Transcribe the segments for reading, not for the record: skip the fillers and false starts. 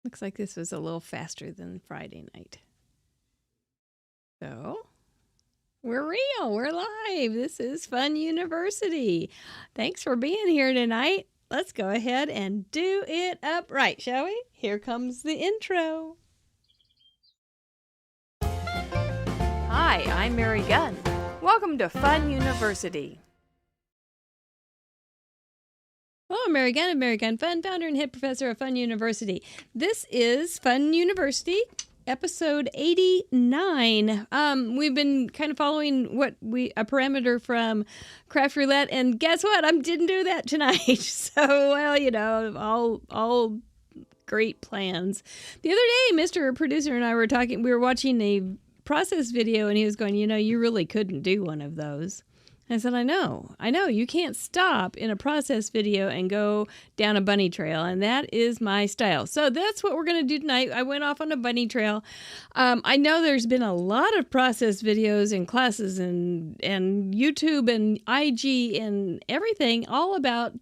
Looks like this was a little faster than Friday night. So, we're real. We're live. This is Fun University. Thanks for being here tonight. Let's go ahead and do it upright, shall we? Here comes the intro. Hi, I'm Mary Gunn. Welcome to Fun University. Hello, I'm Mary Gunn of Mary Gunn Fun, founder and head professor of Fun University. This is Fun University, episode 89. We've been kind of following a parameter from Craft Roulette, and guess what? I didn't do that tonight. So, well, all great plans. The other day, Mr. Producer and I were talking. We were watching a process video, and he was going, you really couldn't do one of those. I said, I know, you can't stop in a process video and go down a bunny trail, and that is my style. So that's what we're going to do tonight. I went off on a bunny trail. I know there's been a lot of process videos and classes and YouTube and IG and everything all about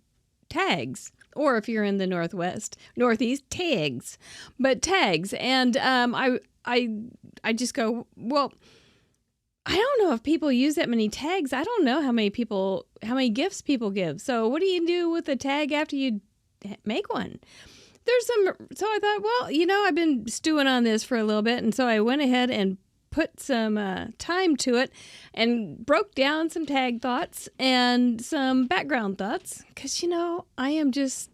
tags. Or if you're in the Northeast, tags. But tags. And I just go, well, I don't know if people use that many tags. I don't know how many gifts people give. So what do you do with a tag after you make one? So I thought, well, I've been stewing on this for a little bit. And so I went ahead and put some time to it and broke down some tag thoughts and some background thoughts. Because, I am just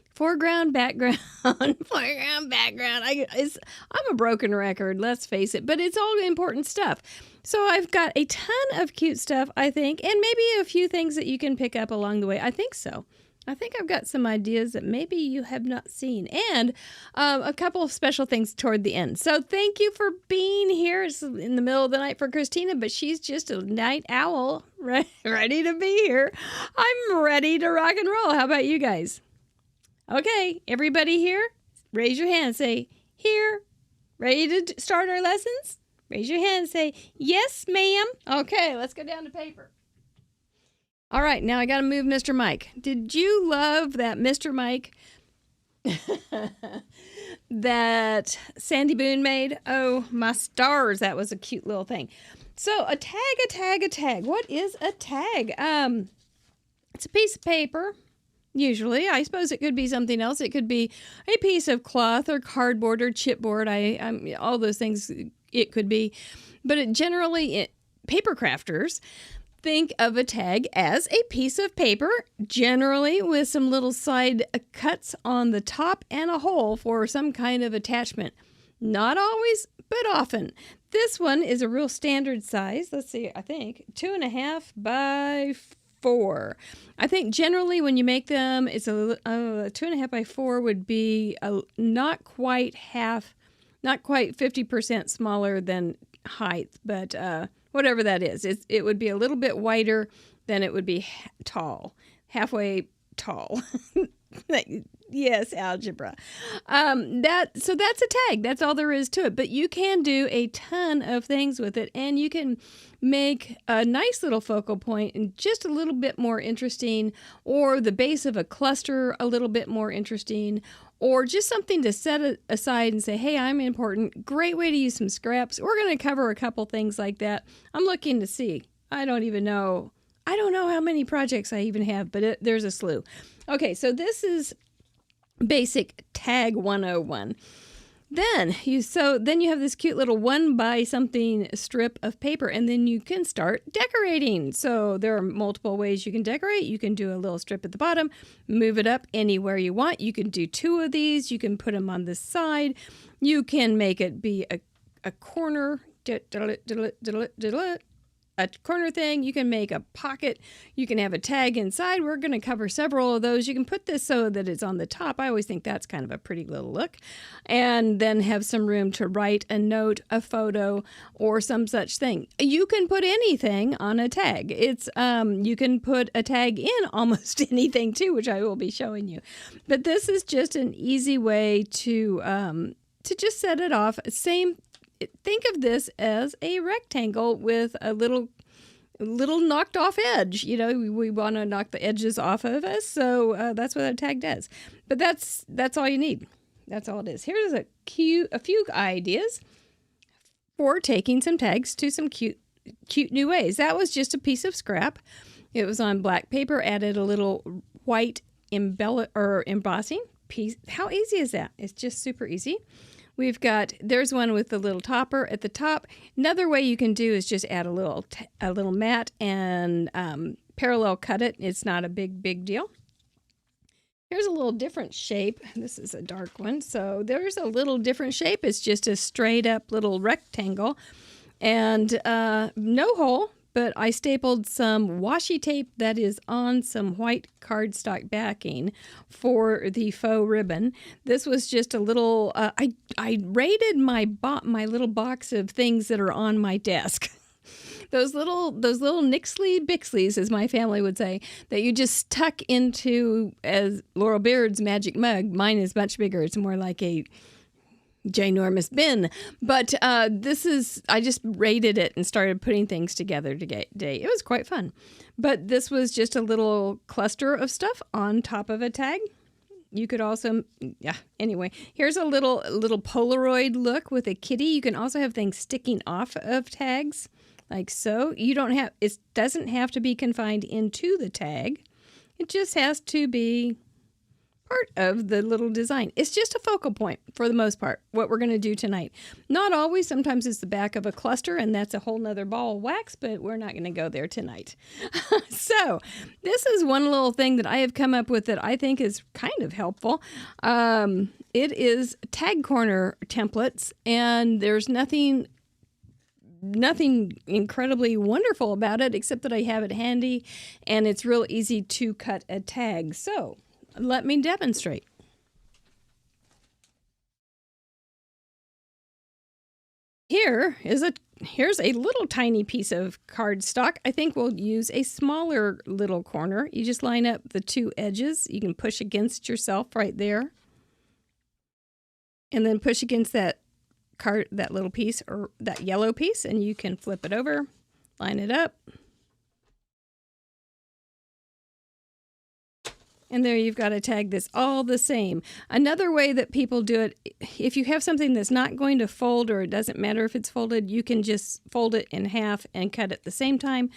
foreground, background, foreground, background. I'm a broken record, let's face it. But it's all important stuff. So I've got a ton of cute stuff, I think, and maybe a few things that you can pick up along the way. I think so. I think I've got some ideas that maybe you have not seen, and a couple of special things toward the end. So thank you for being here. It's in the middle of the night for Christina, but she's just a night owl, ready to be here. I'm ready to rock and roll. How about you guys? Okay, everybody here? Raise your hand. Say, here. Ready to start our lessons? Raise your hand and say, yes, ma'am. Okay, let's go down to paper. All right, now I got to move Mr. Mike. Did you love that Mr. Mike that Sandy Boone made? Oh, my stars, that was a cute little thing. So a tag. What is a tag? It's a piece of paper. Usually, I suppose it could be something else. It could be a piece of cloth or cardboard or chipboard. All those things it could be. But generally, paper crafters think of a tag as a piece of paper, generally with some little side cuts on the top and a hole for some kind of attachment. Not always, but often. This one is a real standard size. Let's see, I think 2.5 by 4. I think generally when you make them, it's a 2.5 by 4 would be not quite 50% smaller than height, but whatever that is, it would be a little bit wider than it would be tall, halfway tall. Yes, algebra. So that's a tag. That's all there is to it. But you can do a ton of things with it, and you can make a nice little focal point and just a little bit more interesting, or the base of a cluster a little bit more interesting, or just something to set aside and say, hey, I'm important. Great way to use some scraps. We're going to cover a couple things like that. I'm looking to see. I don't know how many projects I even have, but there's a slew. Okay, so this is basic tag 101. Then you have this cute little 1 by something strip of paper, and then you can start decorating. So there are multiple ways you can decorate. You can do a little strip at the bottom, move it up anywhere you want. You can do 2 of these. You can put them on the side. You can make it be a corner. A corner thing. You can make a pocket. You can have a tag inside. We're going to cover several of those. You can put this so that it's on the top. I always think that's kind of a pretty little look. And then have some room to write a note, a photo, or some such thing. You can put anything on a tag. You can put a tag in almost anything too, which I will be showing you. But this is just an easy way to just set it off. Think of this as a rectangle with a little knocked off edge. We want to knock the edges off of us, so that's what a tag does. But that's all you need. That's all it is. Here's a few ideas for taking some tags to some cute new ways. That was just a piece of scrap. It was on black paper, added a little white embossing piece. How easy is that? It's just super easy. There's one with the little topper at the top. Another way you can do is just add a little mat and parallel cut it. It's not a big deal. Here's a little different shape. This is a dark one. So there's a little different shape. It's just a straight up little rectangle and no hole, but I stapled some washi tape that is on some white cardstock backing for the faux ribbon. This was just a little, I raided my little box of things that are on my desk. Those little Nixley Bixleys, as my family would say, that you just tuck into as Laurel Beard's magic mug. Mine is much bigger. It's more like a ginormous bin. But I just raided it and started putting things together today. It was quite fun. But this was just a little cluster of stuff on top of a tag. You could also, anyway, here's a little Polaroid look with a kitty. You can also have things sticking off of tags. Like so. It doesn't have to be confined into the tag. It just has to be part of the little design. It's just a focal point for the most part, what we're going to do tonight. Not always. Sometimes it's the back of a cluster, and that's a whole nother ball of wax, but we're not going to go there tonight. So this is one little thing that I have come up with that I think is kind of helpful. It is tag corner templates, and there's nothing incredibly wonderful about it except that I have it handy and it's real easy to cut a tag. So let me demonstrate. Here's a little tiny piece of cardstock. I think we'll use a smaller little corner. You just line up the two edges. You can push against yourself right there and then push against that little piece or that yellow piece, and you can flip it over, line it up, and there you've got a tag that's all the same. Another way that people do it, if you have something that's not going to fold, or it doesn't matter if it's folded, you can just fold it in half and cut at the same time.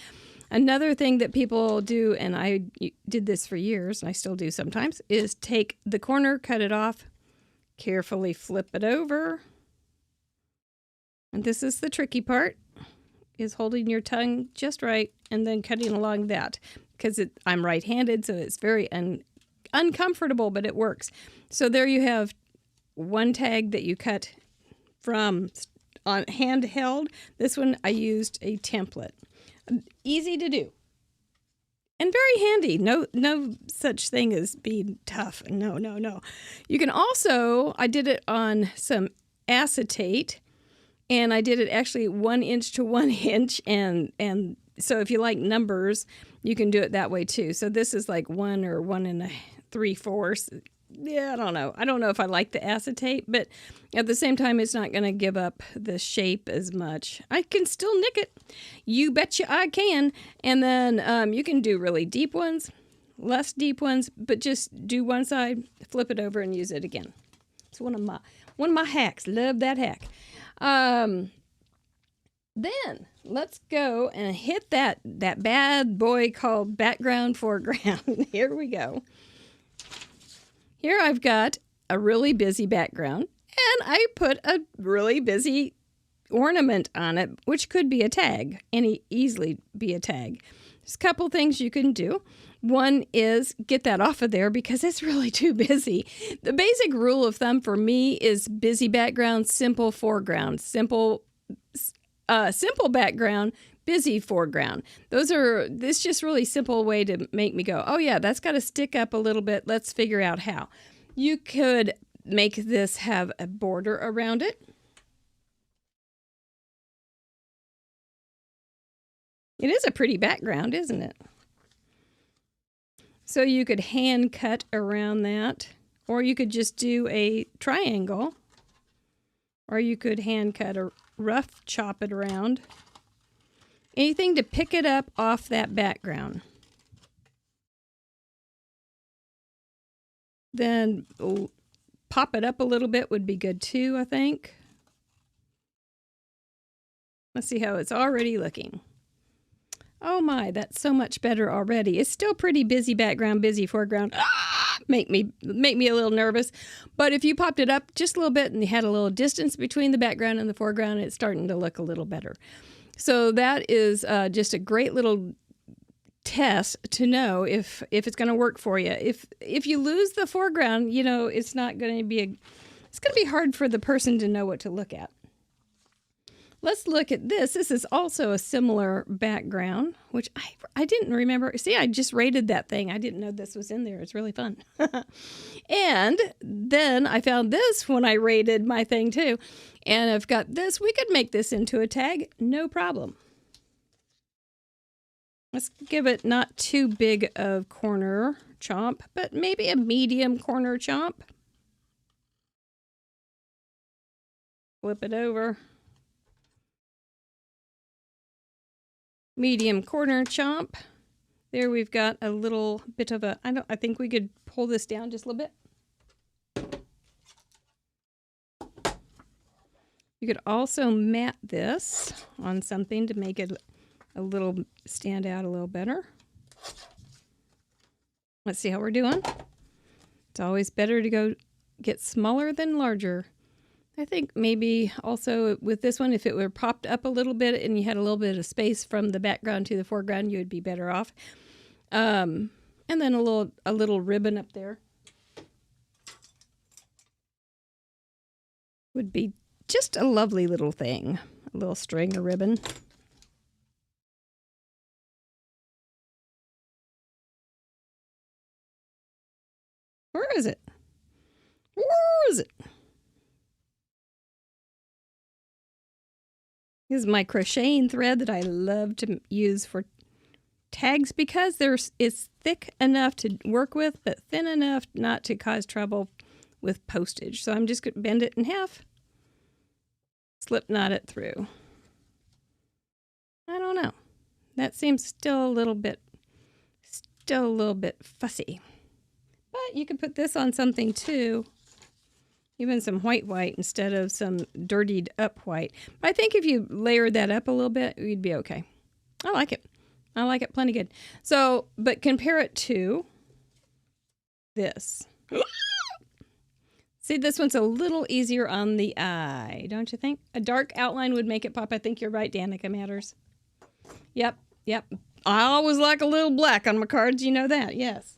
Another thing that people do, and I did this for years and I still do sometimes, is take the corner, cut it off, carefully flip it over. And this is the tricky part, is holding your tongue just right and then cutting along that. Because I'm right-handed, so it's very uncomfortable, but it works. So there you have one tag that you cut from on handheld. This one I used a template. Easy to do. And very handy. No such thing as being tough. No. You can also, I did it on some acetate. And I did it actually 1 inch to 1 inch. And so if you like numbers, you can do it that way too. So this is like 1 or 1 3/4. Yeah, I don't know. I don't know if I like the acetate, but at the same time, it's not going to give up the shape as much. I can still nick it. You betcha I can. And then you can do really deep ones, less deep ones, but just do one side, flip it over, and use it again. It's one of my hacks. Love that hack. Then let's go and hit that bad boy called background foreground. Here we go. Here I've got a really busy background, and I put a really busy ornament on it, which could be a tag, easily be a tag. There's a couple things you can do. One is get that off of there because it's really too busy. The basic rule of thumb for me is busy background, simple foreground. Simple background, busy foreground. This just really simple way to make me go, oh yeah, that's got to stick up a little bit. Let's figure out how. You could make this have a border around it. It is a pretty background, isn't it? So you could hand cut around that, or you could just do a triangle, or you could hand cut or rough chop it around. Anything to pick it up off that background. Then pop it up a little bit would be good too, I think. Let's see how it's already looking. Oh my, that's so much better already. It's still pretty busy background, busy foreground. Make me a little nervous. But if you popped it up just a little bit and you had a little distance between the background and the foreground, it's starting to look a little better. So that is just a great little test to know if it's going to work for you. If you lose the foreground, you know, it's not going to be it's going to be hard for the person to know what to look at. Let's look at this. This is also a similar background, which I didn't remember. See, I just rated that thing. I didn't know this was in there. It's really fun. And then I found this when I rated my thing too. And I've got this. We could make this into a tag. No problem. Let's give it not too big of corner chomp, but maybe a medium corner chomp. Flip it over. Medium corner chomp. There we've got a little bit of a, I think we could pull this down just a little bit. You could also mat this on something to make it a little stand out a little better. Let's see how we're doing. It's always better to go get smaller than larger. I think maybe also with this one, if it were popped up a little bit and you had a little bit of space from the background to the foreground, you would be better off. And then a little ribbon up there would be just a lovely little thing. A little string or ribbon. Where is it? Where is it? This is my crocheting thread that I love to use for tags because it's thick enough to work with, but thin enough not to cause trouble with postage. So I'm just going to bend it in half, slip knot it through. I don't know. That seems still a little bit fussy. But you could put this on something too. Even some white instead of some dirtied up white. But I think if you layered that up a little bit, you'd be okay. I like it. I like it plenty good. So, but compare it to this. See, this one's a little easier on the eye, don't you think? A dark outline would make it pop. I think you're right, Danica Matters. Yep. I always like a little black on my cards. You know that, yes.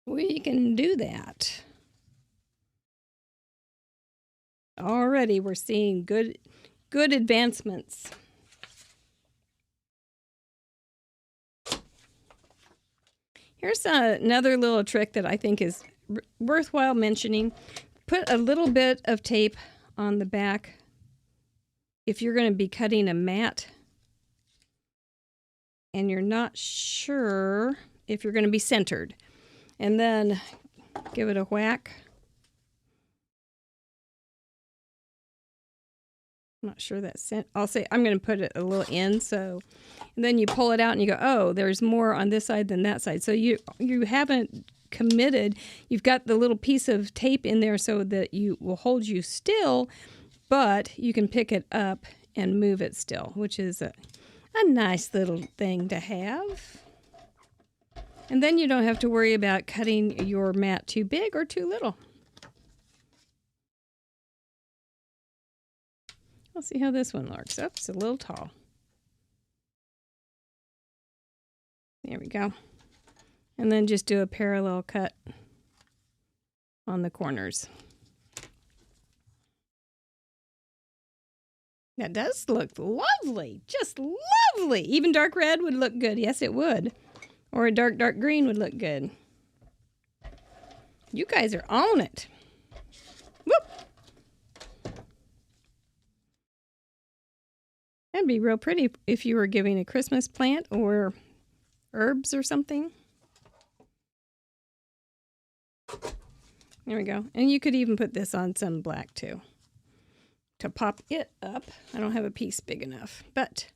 We can do that. Already we're seeing good advancements. Here's another little trick that I think is worthwhile mentioning. Put a little bit of tape on the back if you're going to be cutting a mat and you're not sure if you're going to be centered. And then give it a whack. I'm not sure that's it. I'll say I'm going to put it a little in. So, and then you pull it out and you go, oh, there's more on this side than that side. So you haven't committed. You've got the little piece of tape in there so that you will hold you still, but you can pick it up and move it still, which is a nice little thing to have. And then you don't have to worry about cutting your mat too big or too little. We'll see how this one looks. Oh, it's a little tall. There we go. And then just do a parallel cut on the corners. That does look lovely. Just lovely. Even dark red would look good. Yes, it would. Or a dark green would look good. You guys are on it. Whoop. That'd be real pretty if you were giving a Christmas plant or herbs or something. There we go. And you could even put this on some black too. To pop it up. I don't have a piece big enough, but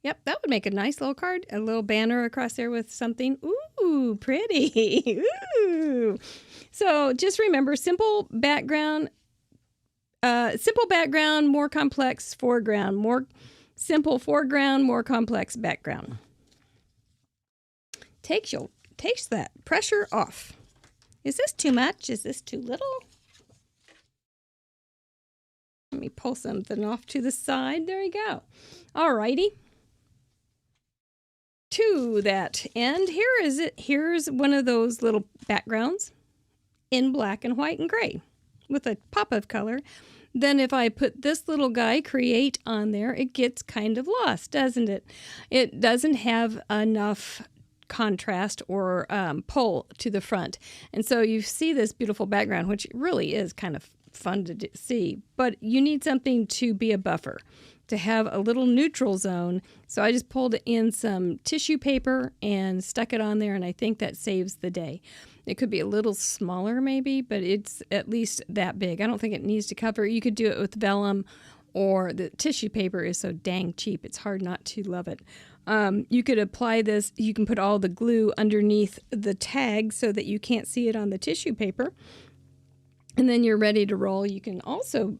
Yep, that would make a nice little card. A little banner across there with something. Ooh, pretty. Ooh. So just remember, simple background, more complex foreground. More simple foreground, more complex background. Takes that pressure off. Is this too much? Is this too little? Let me pull something off to the side. There you go. Alrighty. To that end, here is it. Here's one of those little backgrounds in black and white and gray with a pop of color. Then if I put this little guy, create, on there, it gets kind of lost, doesn't it? It doesn't have enough contrast or pull to the front. And so you see this beautiful background, which really is kind of fun to see, but you need something to be a buffer, to have a little neutral zone. So I just pulled in some tissue paper and stuck it on there, and I think that saves the day. It could be a little smaller maybe, but it's at least that big. I don't think it needs to cover. You could do it with vellum, or the tissue paper is so dang cheap, it's hard not to love it. You could apply this, you can put all the glue underneath the tag so that you can't see it on the tissue paper. And then you're ready to roll. You can also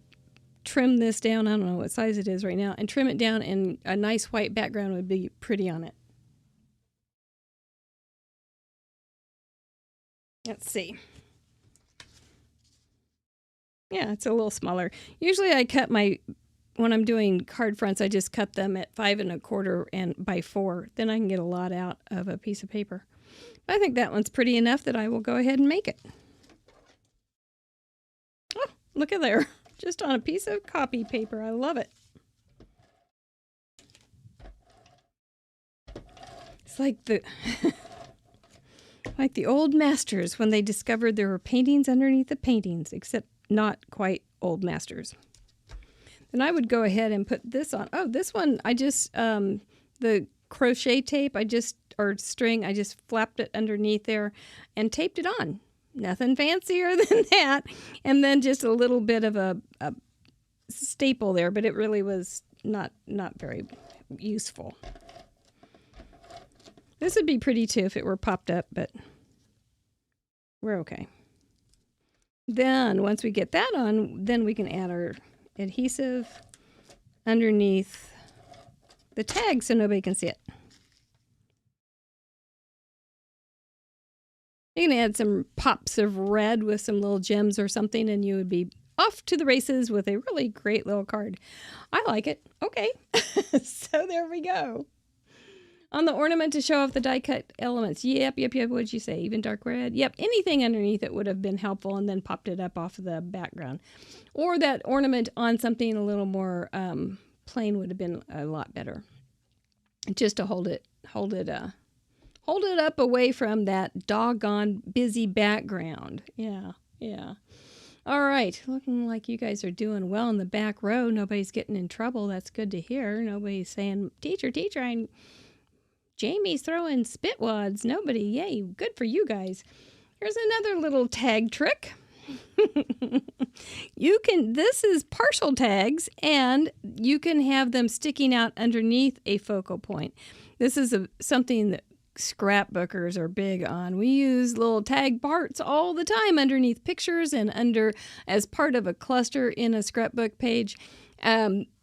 trim this down. I don't know what size it is right now, and trim it down, and a nice white background would be pretty on it. Let's see. Yeah, it's a little smaller. Usually I cut when I'm doing card fronts, I just cut them at 5 1/4 and by 4. Then I can get a lot out of a piece of paper. I think that one's pretty enough that I will go ahead and make it. Oh, look at there. Just on a piece of copy paper. I love it. It's like the like the old masters when they discovered there were paintings underneath the paintings, except not quite old masters. Then I would go ahead and put this on. Oh, this one, I just, the crochet tape, or string, I just flapped it underneath there and taped it on. Nothing fancier than that. And then just a little bit of a staple there, but it really was not very useful. This would be pretty too if it were popped up, but we're okay. Then once we get that on, then we can add our adhesive underneath the tag so nobody can see it. You can add some pops of red with some little gems or something, and you would be off to the races with a really great little card. I like it. Okay. So there we go. On the ornament to show off the die cut elements. Yep. What'd you say? Even dark red? Yep. Anything underneath it would have been helpful, and then popped it up off of the background. Or that ornament on something a little more plain would have been a lot better. Just to hold it up away from that doggone busy background. Yeah. All right. Looking like you guys are doing well in the back row. Nobody's getting in trouble. That's good to hear. Nobody's saying, teacher, Jamie's throwing spit wads. Nobody. Yay. Good for you guys. Here's another little tag trick. This is partial tags, and you can have them sticking out underneath a focal point. This is something that scrapbookers are big on. We use little tag parts all the time underneath pictures and as part of a cluster in a scrapbook page.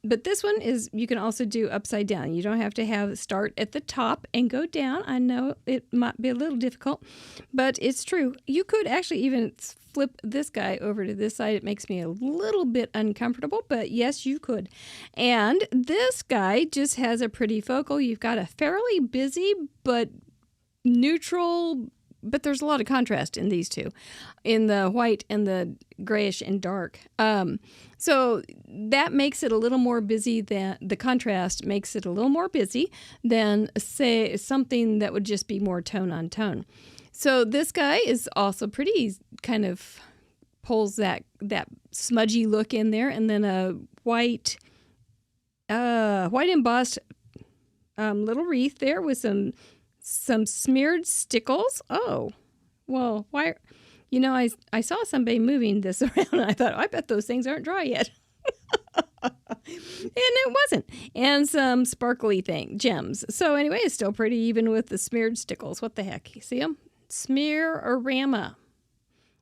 But this one you can also do upside down. You don't have to start at the top and go down. I know it might be a little difficult, but it's true. You could actually even flip this guy over to this side. It makes me a little bit uncomfortable, but yes, you could. And this guy just has a pretty focal. You've got a fairly busy but neutral, but there's a lot of contrast in these two, in the white and the grayish and dark. So that makes it a little more busy the contrast makes it a little more busy than, say, something that would just be more tone on tone. So this guy is also pretty. He's kind of pulls that smudgy look in there, and then a white embossed little wreath there with some smeared stickles. Oh, well, why? I saw somebody moving this around, and I thought, I bet those things aren't dry yet. And it wasn't. And some sparkly gems. So anyway, it's still pretty even with the smeared stickles. What the heck? You see them? Smear-orama.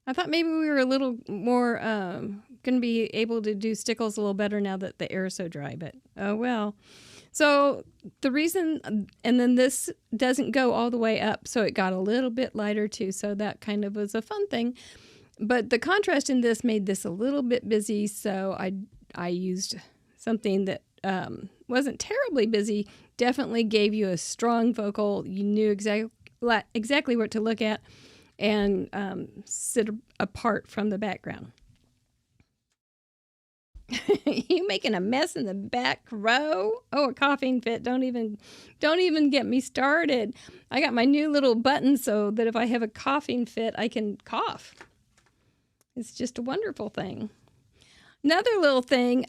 I thought maybe we were a little more going to be able to do stickles a little better now that the air is so dry, but oh well. So the reason, and then this doesn't go all the way up, so it got a little bit lighter too, so that kind of was a fun thing. But the contrast in this made this a little bit busy, so I used something that wasn't terribly busy, definitely gave you a strong focal. You knew exactly what to look at and sit apart from the background. You making a mess in the back row? Oh, a coughing fit. Don't even get me started. I got my new little button so that if I have a coughing fit, I can cough. It's just a wonderful thing. Another little thing,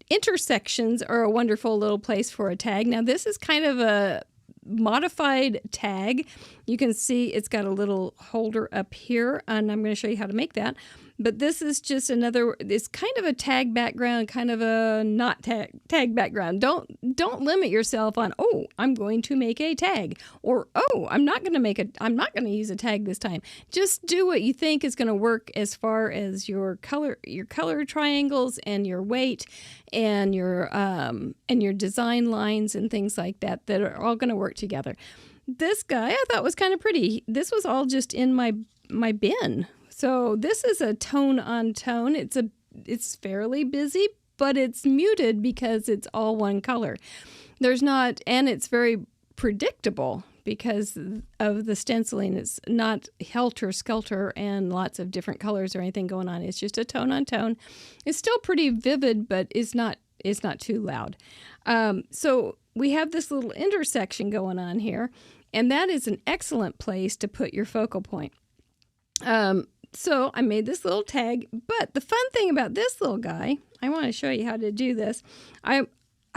intersections are a wonderful little place for a tag. Now, this is kind of a modified tag. You can see it's got a little holder up here, and I'm going to show you how to make that. But this is just it's kind of a tag background, kind of a not tag background. Don't limit yourself on, oh, I'm going to make a tag, or oh, I'm not going to use a tag this time. Just do what you think is going to work as far as your color triangles and your weight and your design lines and things like that are all going to work together. This guy I thought was kind of pretty. This was all just in my bin. So this is a tone on tone. It's fairly busy, but it's muted because it's all one color. And it's very predictable because of the stenciling. It's not helter-skelter and lots of different colors or anything going on. It's just a tone on tone. It's still pretty vivid, but it's not too loud. So we have this little intersection going on here, and that is an excellent place to put your focal point. So I made this little tag, but the fun thing about this little guy, I want to show you how to do this. I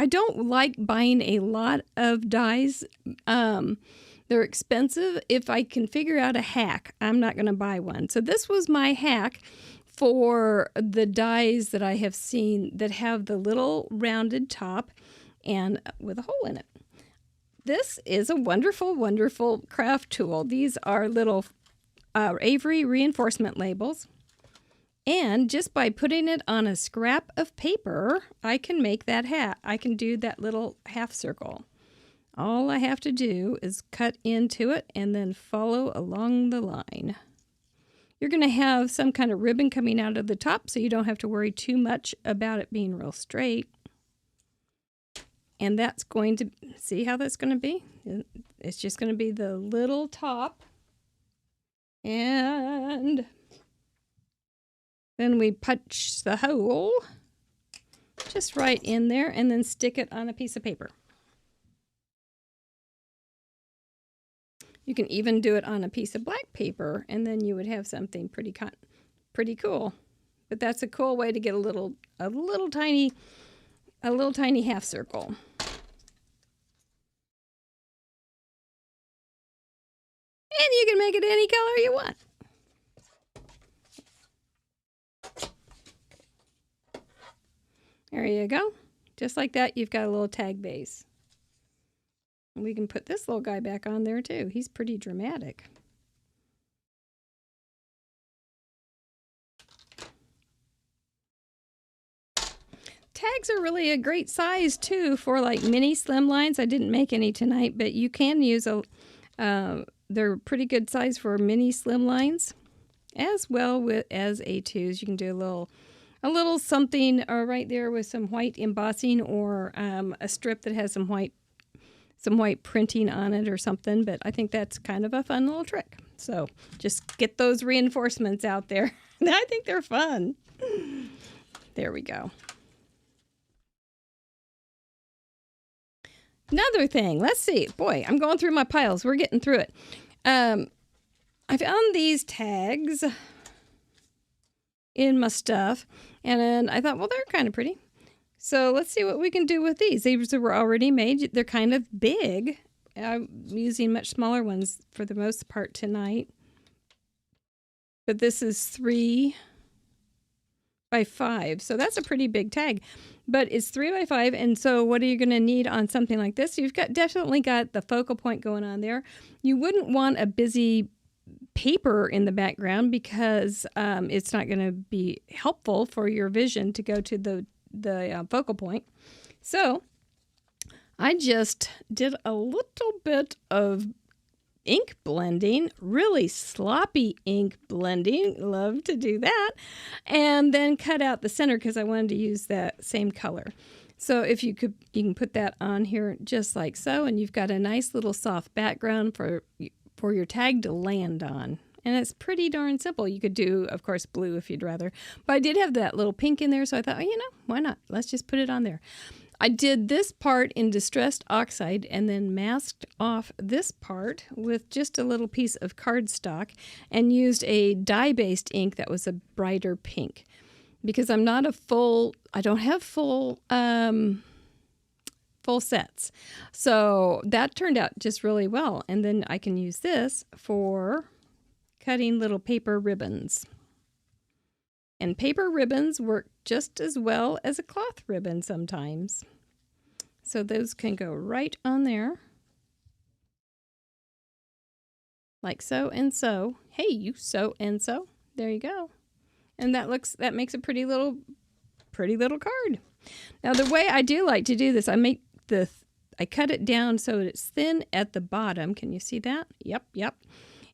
don't like buying a lot of dies. They're expensive. If I can figure out a hack, I'm not going to buy one. So this was my hack for the dies that I have seen that have the little rounded top and with a hole in it. This is a wonderful, wonderful craft tool. These are little Avery reinforcement labels, and just by putting it on a scrap of paper, I can make that hat. I can do that little half circle. All I have to do is cut into it and then follow along the line. You're going to have some kind of ribbon coming out of the top, so you don't have to worry too much about it being real straight. And that's going to, see how that's going to be? It's just going to be the little top. And then we punch the hole just right in there and then stick it on a piece of paper. You can even do it on a piece of black paper, and then you would have something pretty cool. But that's a cool way to get a little tiny half circle. And you can make it any color you want. There you go. Just like that, you've got a little tag base. We can put this little guy back on there too. He's pretty dramatic. Tags are really a great size too for like mini slim lines. I didn't make any tonight, but you can use they're pretty good size for mini slim lines, as well as A2s. You can do a little something right there with some white embossing, or a strip that has some white printing on it or something. But I think that's kind of a fun little trick. So just get those reinforcements out there. I think they're fun. There we go. Another thing, let's see. Boy, I'm going through my piles. We're getting through it. I found these tags in my stuff, and I thought, well, they're kind of pretty. So let's see what we can do with these. These were already made. They're kind of big. I'm using much smaller ones for the most part tonight. But this is 3 by 5. So that's a pretty big tag, but it's 3 by 5. And so what are you going to need on something like this? You've definitely got the focal point going on there. You wouldn't want a busy paper in the background because it's not going to be helpful for your vision to go to the focal point. So I just did a little bit of ink blending, really sloppy ink blending. Love to do that. And then cut out the center because I wanted to use that same color. So if you can put that on here just like so, and you've got a nice little soft background for your tag to land on. And it's pretty darn simple. You could do, of course, blue if you'd rather. But I did have that little pink in there, so I thought, why not? Let's just put it on there. I did this part in distressed oxide and then masked off this part with just a little piece of cardstock and used a dye-based ink that was a brighter pink. Because I don't have full sets. So that turned out just really well. And then I can use this for cutting little paper ribbons. And paper ribbons work just as well as a cloth ribbon sometimes. So those can go right on there. Like so and so. Hey, you so and so. There you go. And that makes a pretty little card. Now the way I do like to do this, I cut it down so it's thin at the bottom. Can you see that? Yep.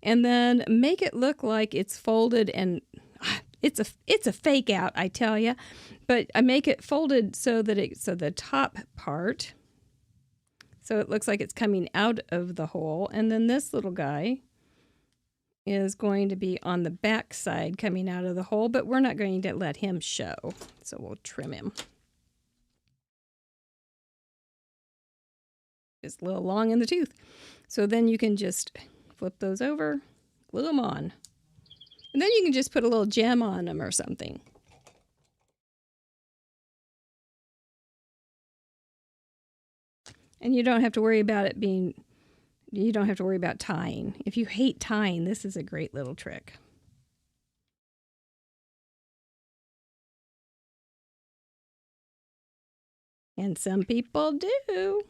And then make it look like it's folded, and it's a fake out, I tell you. But I make it folded so that the top part, so it looks like it's coming out of the hole, and then this little guy is going to be on the back side coming out of the hole, but we're not going to let him show, so we'll trim him. It's a little long in the tooth. So then you can just flip those over, glue them on. And then you can just put a little gem on them or something. And you don't have to worry about you don't have to worry about tying. If you hate tying, this is a great little trick. And some people do.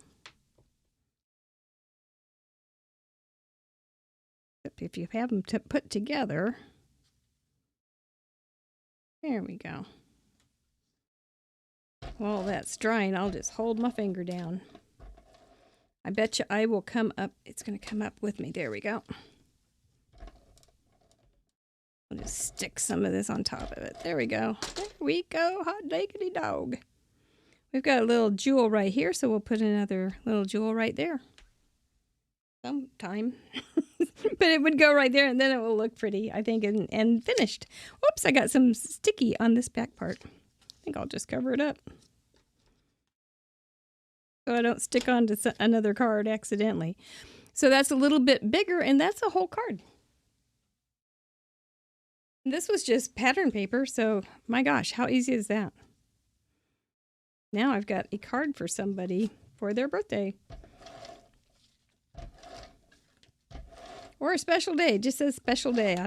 If you have them put together, there we go. While that's drying, I'll just hold my finger down. I bet you I will come up. It's going to come up with me. There we go. I'll just stick some of this on top of it. There we go. There we go. Hot diggity dog. We've got a little jewel right here, so we'll put another little jewel right there. Sometime. But it would go right there, and then it will look pretty, I think, and finished. Whoops, I got some sticky on this back part. I think I'll just cover it up, so I don't stick onto another card accidentally. So that's a little bit bigger, and that's a whole card. This was just pattern paper, so my gosh, how easy is that? Now I've got a card for somebody for their birthday. Or a special day. It just says special day.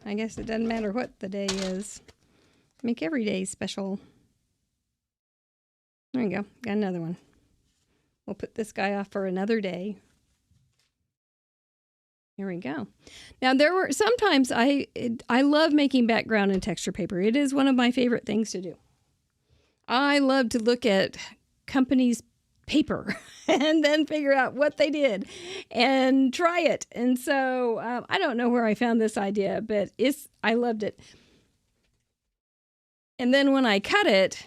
I guess it doesn't matter what the day is. Make every day special. There you go. Got another one. We'll put this guy off for another day. Here we go. Now sometimes I love making background and texture paper. It is one of my favorite things to do. I love to look at companies' paper and then figure out what they did and try it. And so I don't know where I found this idea, but I loved it. And then when I cut it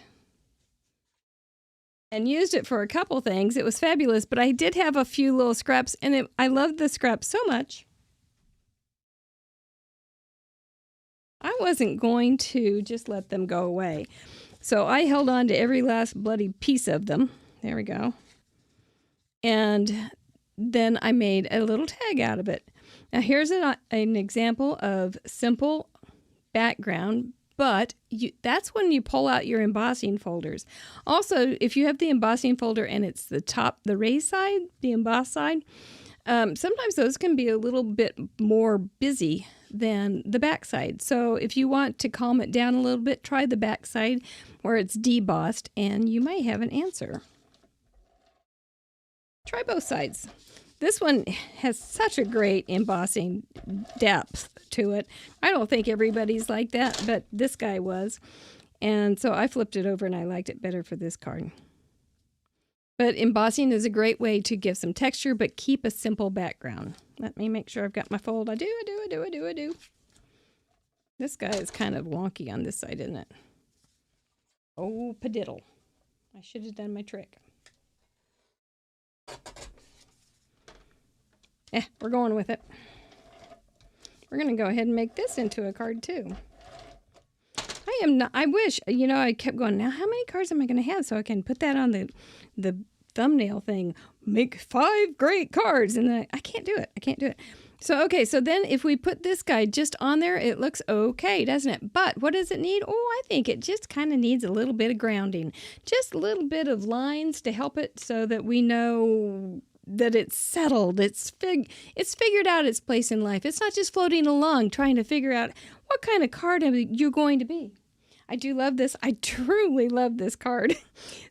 and used it for a couple things, it was fabulous. But I did have a few little scraps, and I loved the scraps so much, I wasn't going to just let them go away. So I held on to every last bloody piece of them. There we go. And then I made a little tag out of it. Now here's an example of simple background, but that's when you pull out your embossing folders. Also, if you have the embossing folder and it's the raised side, the embossed side, sometimes those can be a little bit more busy than the backside. So if you want to calm it down a little bit, try the backside where it's debossed, and you might have an answer. Try both sides. This one has such a great embossing depth to it. I don't think everybody's like that, but this guy was. And so I flipped it over and I liked it better for this card. But embossing is a great way to give some texture, but keep a simple background. Let me make sure I've got my fold. I do. This guy is kind of wonky on this side, isn't it? Oh, padiddle. I should have done my trick. We're going with it. We're going to go ahead and make this into a card too. I wish, I kept going, now how many cards am I going to have so I can put that on the thumbnail thing, make 5 great cards, and then I can't do it. So, okay, so then if we put this guy just on there, it looks okay, doesn't it? But what does it need? Oh, I think it just kind of needs a little bit of grounding. Just a little bit of lines to help it so that we know that it's settled. It's figured out its place in life. It's not just floating along trying to figure out what kind of card you're going to be. I do love this. I truly love this card.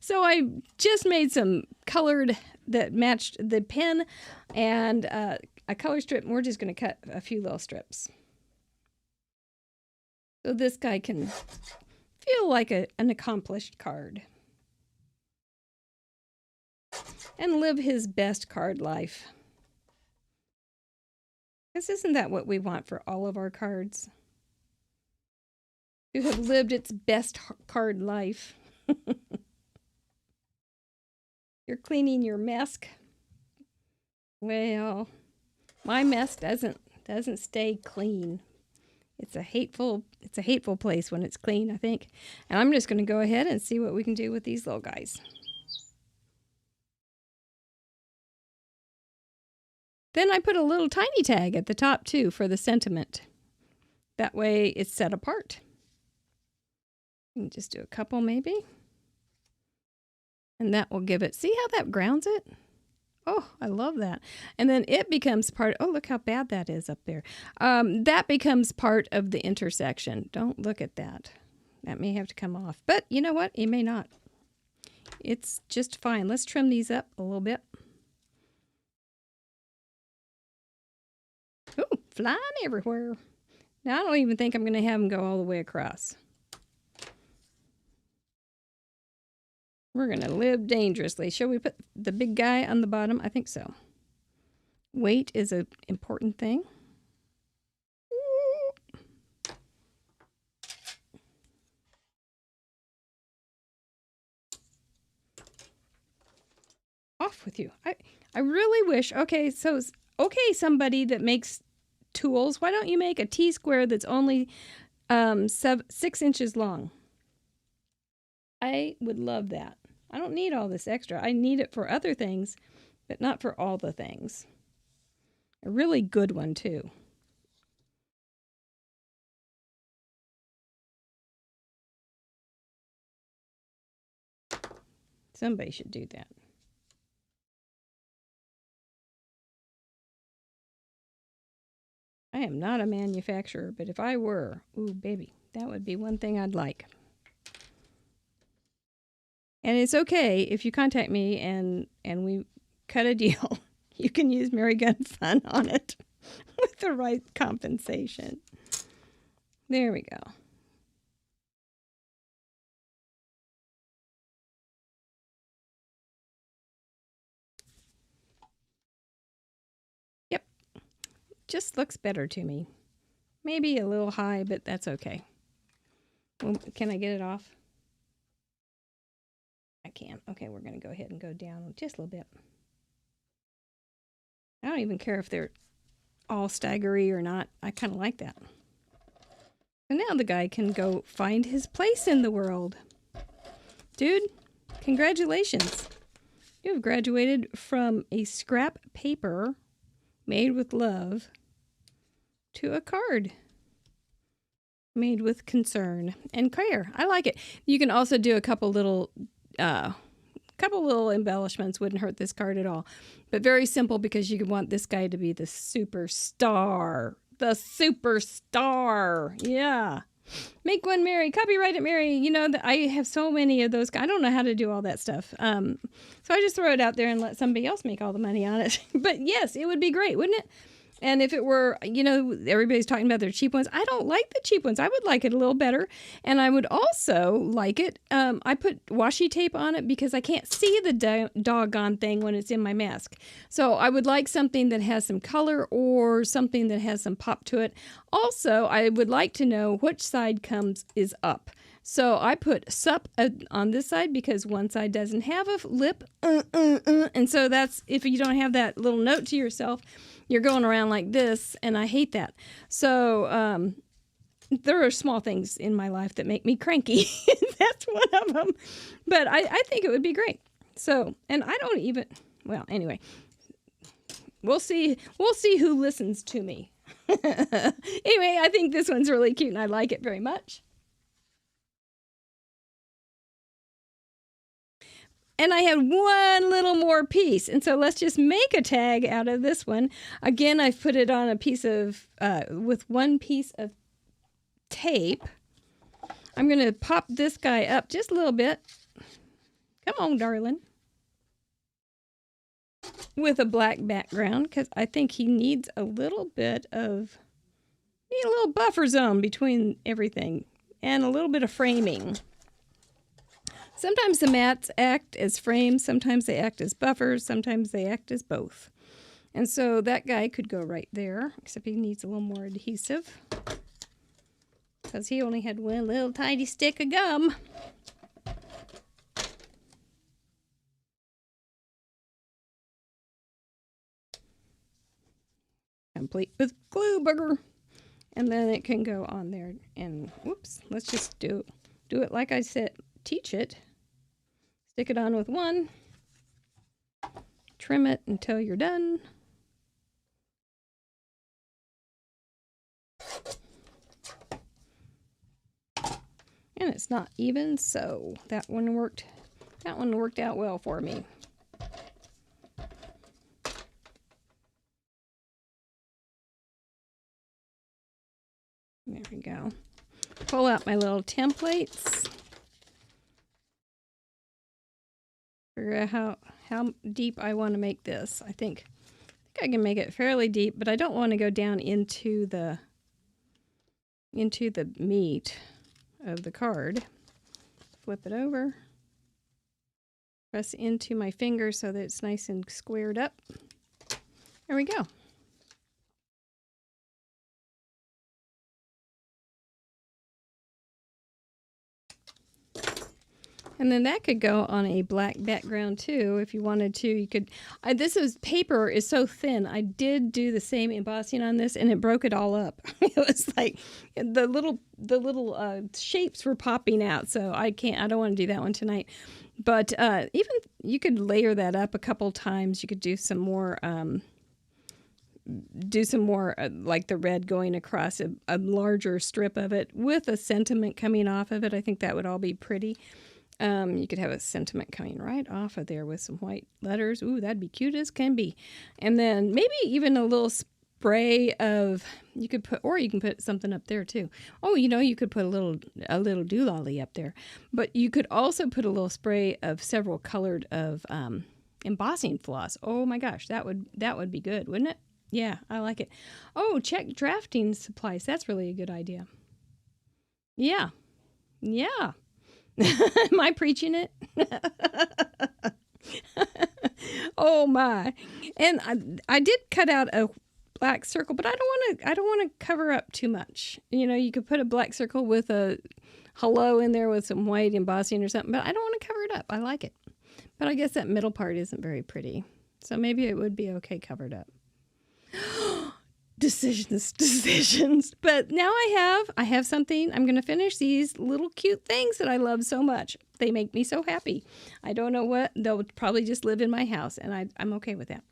So I just made some colored that matched the pen and a color strip. And we're just going to cut a few little strips. So this guy can feel like an accomplished card. And live his best card life. Because isn't that what we want for all of our cards? To have lived its best card life. You're cleaning your mess. Well, my mess doesn't stay clean. It's a hateful place when it's clean, I think. And I'm just going to go ahead and see what we can do with these little guys. Then I put a little tiny tag at the top too for the sentiment. That way it's set apart. And just do a couple maybe. And that will give it, see how that grounds it? Oh, I love that. And then it becomes part, oh, look how bad that is up there. That becomes part of the intersection. Don't look at that. That may have to come off. But you know what? It may not. It's just fine. Let's trim these up a little bit. Ooh, flying everywhere. Now, I don't even think I'm going to have them go all the way across. We're going to live dangerously. Shall we put the big guy on the bottom? I think so. Weight is an important thing. Off with you. I really wish, okay, somebody that makes tools, why don't you make a T-square that's only 6 inches long? I would love that. I don't need all this extra. I need it for other things, but not for all the things. A really good one, too. Somebody should do that. I am not a manufacturer, but if I were, ooh, baby, that would be one thing I'd like. And it's okay if you contact me and we cut a deal. You can use Mary Gun Fun on it with the right compensation. There we go. Yep. Just looks better to me. Maybe a little high, but that's okay. Well, can I get it off? I can. Okay, we're going to go ahead and go down just a little bit. I don't even care if they're all staggery or not. I kind of like that. And now the guy can go find his place in the world. Dude, congratulations. You have graduated from a scrap paper made with love to a card made with concern and care. I like it. You can also do a couple little embellishments. Wouldn't hurt this card at all. But very simple because you want this guy to be the superstar The superstar. Yeah. Make one, Mary. Copyright it, Mary. You know, I have so many of those. I don't know how to do all that stuff. So I just throw it out there and let somebody else make all the money on it. But yes, it would be great, wouldn't it? And if it were, you know, everybody's talking about their cheap ones. I don't like the cheap ones. I would like it a little better. And I would also like it. I put washi tape on it because I can't see the doggone thing when it's in my mask. So I would like something that has some color or something that has some pop to it. Also, I would like to know which side is up. So I put sup on this side because one side doesn't have a lip. And so that's, if you don't have that little note to yourself, you're going around like this, and I hate that. So there are small things in my life that make me cranky. That's one of them. But I think it would be great. So, and I don't even, well, anyway, we'll see who listens to me. Anyway, I think this one's really cute, and I like it very much. And I had one little more piece. And so let's just make a tag out of this one. Again, I've put it on a piece of, with one piece of tape. I'm going to pop this guy up just a little bit. Come on, darling. With a black background, because I think he needs a little buffer zone between everything. And a little bit of framing. Sometimes the mats act as frames, sometimes they act as buffers, sometimes they act as both. And so that guy could go right there, except he needs a little more adhesive because he only had one little tiny stick of gum. Complete with glue booger. And then it can go on there and, whoops, let's just do it like I said, teach it. Stick it on with one, trim it until you're done. And it's not even, so that one worked out well for me. There we go. Pull out my little templates. Figure out how deep I want to make this. I think I can make it fairly deep, but I don't want to go down into the meat of the card. Flip it over. Press into my finger so that it's nice and squared up. There we go. And then that could go on a black background too, if you wanted to. You could. Paper is so thin. I did do the same embossing on this, and it broke it all up. It was like the little shapes were popping out. So I don't want to do that one tonight. But even you could layer that up a couple times. You could do some more. Like the red going across a larger strip of it with a sentiment coming off of it. I think that would all be pretty. You could have a sentiment coming right off of there with some white letters. Ooh, that'd be cute as can be. And then maybe even a little spray of, you can put something up there too. Oh, you could put a little doolally up there. But you could also put a little spray of several colored of embossing floss. Oh my gosh, that would be good, wouldn't it? Yeah, I like it. Oh, check drafting supplies. That's really a good idea. Yeah. Yeah. Am I preaching it? Oh my. And I did cut out a black circle, but I don't want to cover up too much. You could put a black circle with a hello in there with some white embossing or something, but I don't want to cover it up. I like it. But I guess that middle part isn't very pretty. So maybe it would be okay covered up. Decisions. But now I have something. I'm going to finish these little cute things that I love so much. They make me so happy. I don't know what. They'll probably just live in my house, and I'm okay with that.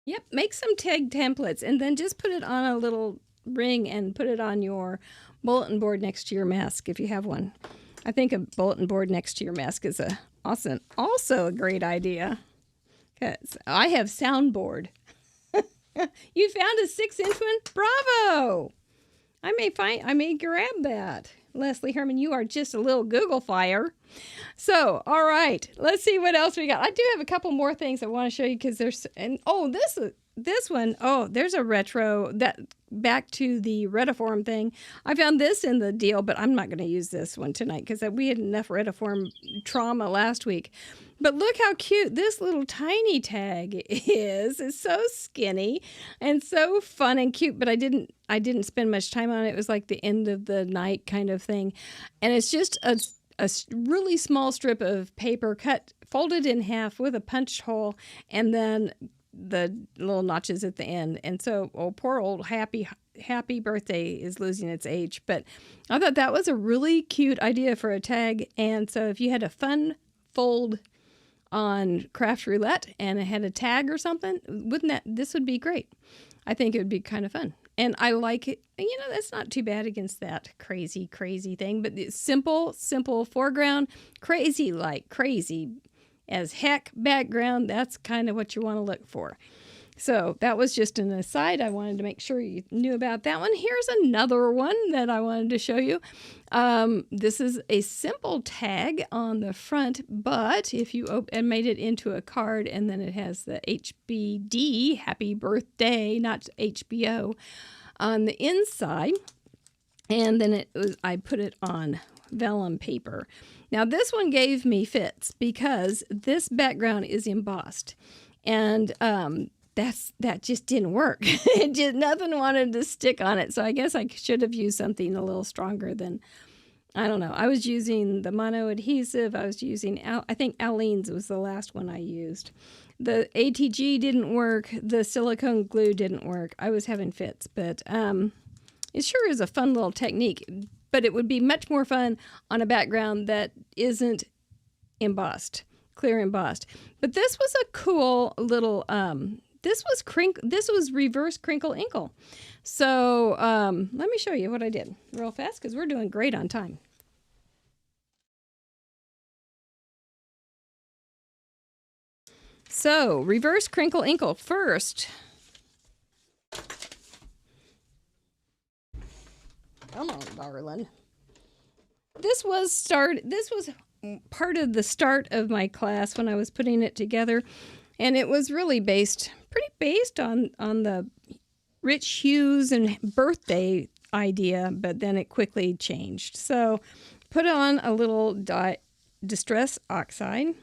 Yep, make some tag templates, and then just put it on a little ring and put it on your bulletin board next to your mask if you have one. I think a bulletin board next to your mask is also a great idea. 'Cause I have soundboard. You found a 6-inch one? Bravo! I may grab that. Leslie Herman, you are just a little Google fire. So, all right, let's see what else we got. I do have a couple more things I want to show you because there's, and oh, this one, oh, there's a retro, that back to the Retiform thing. I found this in the deal, but I'm not going to use this one tonight because we had enough Retiform trauma last week. But look how cute this little tiny tag is. It's so skinny and so fun and cute, but I didn't spend much time on it. It was like the end of the night kind of thing. And it's just a really small strip of paper folded in half with a punched hole, and then the little notches at the end. And so, oh, poor old happy birthday is losing its age. But I thought that was a really cute idea for a tag. And so if you had a fun fold on Craft Roulette and it had a tag or something, this would be great. I think it would be kind of fun. And I like it. You know, that's not too bad against that crazy thing. But it's simple foreground, crazy as heck background. That's kind of what you want to look for. So that was just an aside. I wanted to make sure you knew about that one. Here's another one that I wanted to show you. This is a simple tag on the front, but if you made it into a card, and then it has the HBD, happy birthday, not HBO, on the inside. And then I put it on vellum paper. Now this one gave me fits because this background is embossed, and that just didn't work. Nothing wanted to stick on it. So I guess I should have used something a little stronger than, I don't know. I was using the mono adhesive. I was using, I think Aleene's was the last one I used. The ATG didn't work. The silicone glue didn't work. I was having fits, but it sure is a fun little technique. But it would be much more fun on a background that isn't embossed, clear embossed. But this was a cool little, this was reverse crinkle inkle. So let me show you what I did real fast because we're doing great on time. So reverse crinkle inkle first. Come on, darling. This was part of the start of my class when I was putting it together, and it was really pretty based on the rich hues and birthday idea, but then it quickly changed. So put on a little Distress Oxide.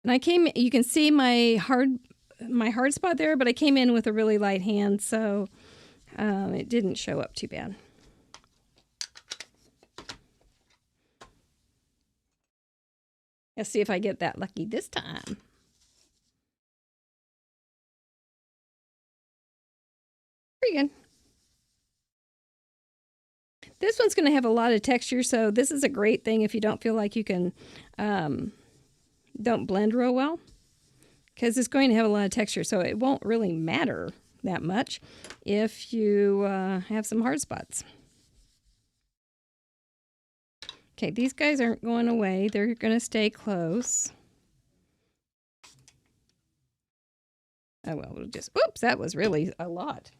And you can see my hard spot there, but I came in with a really light hand, so it didn't show up too bad. Let's see if I get that lucky this time. Pretty good. This one's going to have a lot of texture, so this is a great thing if you don't feel like you can, don't blend real well, because it's going to have a lot of texture, so it won't really matter that much if you have some hard spots. Okay, these guys aren't going away. They're going to stay close. Oh, well, we'll just, oops, that was really a lot.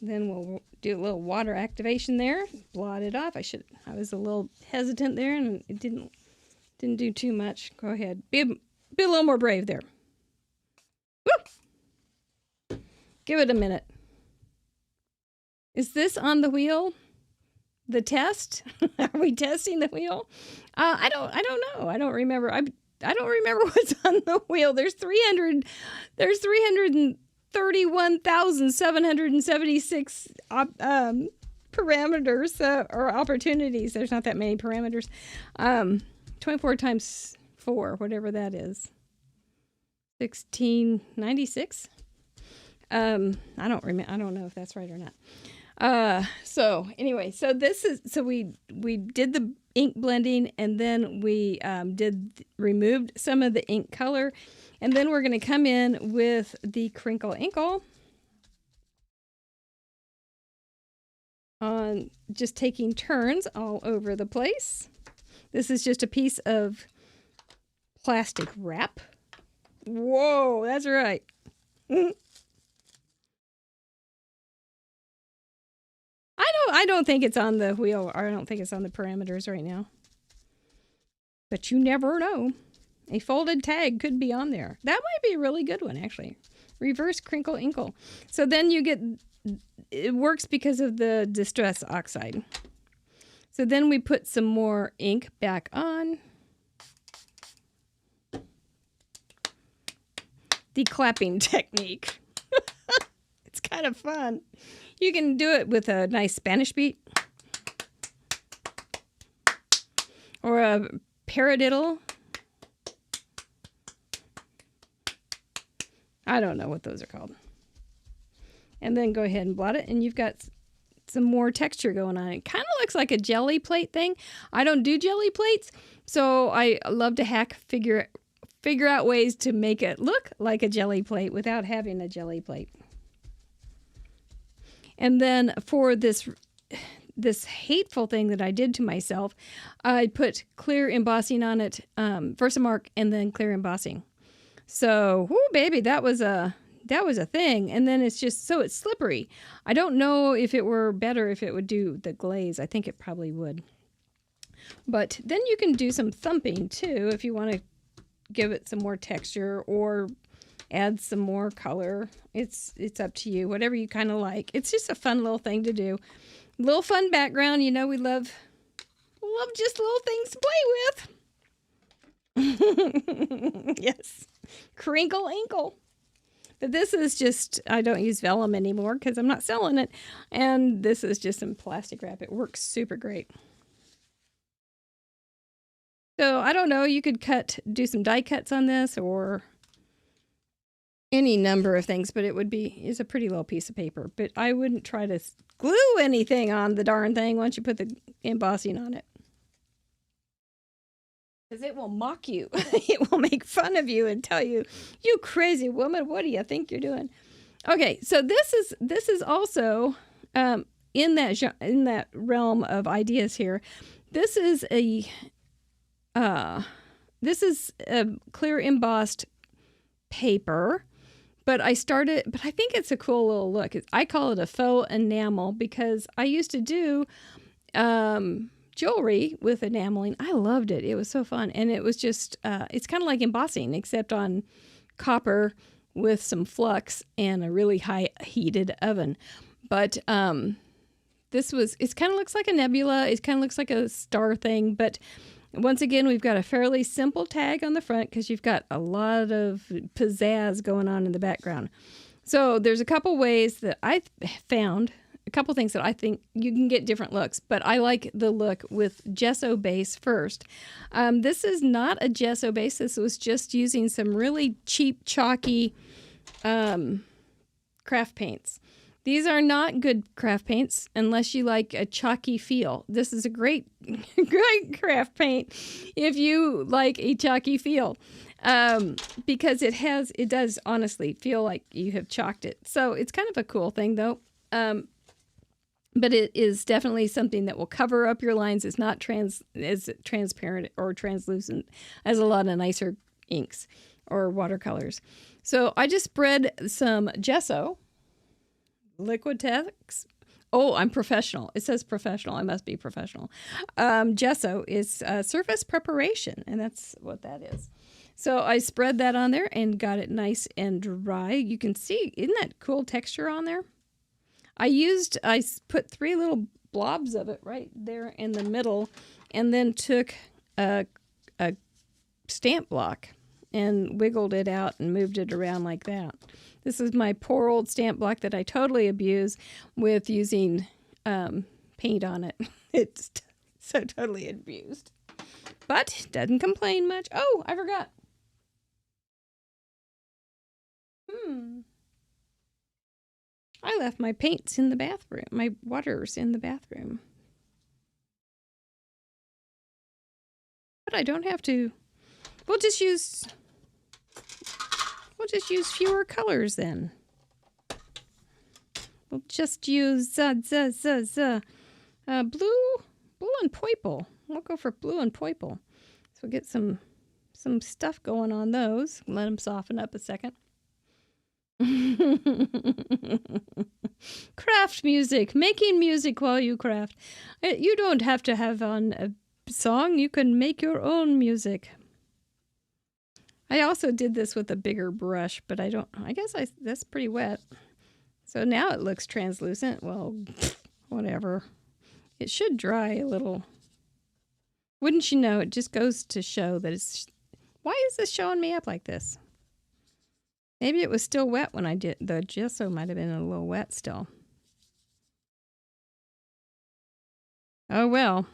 Then we'll do a little water activation there. Blot it off. I was a little hesitant there, and it didn't do too much. Go ahead. Be a little more brave there. Woo! Give it a minute. Is this on the wheel? The test? Are we testing the wheel? I don't know. I don't remember. I don't remember what's on the wheel. There's 331,776 parameters or opportunities. There's not that many parameters. 24 times 4, whatever that is. 1696. I don't know if that's right or not. So anyway, so we did the ink blending, and then we removed some of the ink color, and then we're going to come in with the crinkle inkle on just taking turns all over the place. This is just a piece of plastic wrap. Whoa, that's right. I don't think it's on the wheel, or I don't think it's on the parameters right now. But you never know. A folded tag could be on there. That might be a really good one, actually. Reverse crinkle inkle. So then you get, it works because of the distress oxide. So then we put some more ink back on. The clapping technique. It's kind of fun. You can do it with a nice Spanish beat. Or a paradiddle. I don't know what those are called. And then go ahead and blot it, and you've got some more texture going on. It kind of looks like a jelly plate thing. I don't do jelly plates, so I love to figure out ways to make it look like a jelly plate without having a jelly plate. And then for this hateful thing that I did to myself, I put clear embossing on it, Versamark, and then clear embossing. So, whoo, baby, that was a thing. And then it's just, so it's slippery. I don't know if it were better if it would do the glaze. I think it probably would. But then you can do some thumping too if you want to give it some more texture or add some more color. It's up to you, whatever you kind of like. It's just a fun little thing to do. Little fun background. You know, we love just little things to play with. Yes. Crinkle inkle. But this is just, I don't use vellum anymore because I'm not selling it. And this is just some plastic wrap. It works super great. So I don't know, you could do some die cuts on this or any number of things, but it's a pretty little piece of paper. But I wouldn't try to glue anything on the darn thing once you put the embossing on it. Because it will mock you. It will make fun of you and tell you, you crazy woman, what do you think you're doing? Okay, so this is also in that realm of ideas here. This is a clear embossed paper, but I think it's a cool little look. I call it a faux enamel because I used to do jewelry with enameling. I loved it. It was so fun. And it was just, it's kind of like embossing, except on copper with some flux and a really high heated oven. But it kind of looks like a nebula. It kind of looks like a star thing. But once again, we've got a fairly simple tag on the front because you've got a lot of pizzazz going on in the background. So there's a couple ways that I found, a couple things that I think you can get different looks, but I like the look with gesso base first. This is not a gesso base. This was just using some really cheap, chalky craft paints. These are not good craft paints unless you like a chalky feel. This is a great craft paint if you like a chalky feel, because it does honestly feel like you have chalked it. So it's kind of a cool thing though. But it is definitely something that will cover up your lines. It's not as transparent or translucent as a lot of nicer inks or watercolors. So I just spread some gesso, Liquitex. Oh, I'm professional. It says professional. I must be professional. Gesso is surface preparation, and that's what that is. So I spread that on there and got it nice and dry. You can see, isn't that cool texture on there? I put 3 little blobs of it right there in the middle, and then took a stamp block and wiggled it out and moved it around like that. This is my poor old stamp block that I totally abuse with using paint on it. It's so totally abused. But doesn't complain much. Oh, I forgot. I left my paints in the bathroom, my waters in the bathroom. But I don't have to. We'll just use fewer colors then. We'll just use blue and purple. We'll go for blue and purple. So we'll get some some stuff going on those. Let them soften up a second. Craft music, making music while you craft. You don't have to have on a song. You can make your own music. I also did this with a bigger brush, but I guess that's pretty wet. So now it looks translucent. Well, whatever. It should dry a little. Wouldn't you know, it just goes to show that it's... Why is this showing me up like this? Maybe it was still wet when I did. The gesso might have been a little wet still. Oh well.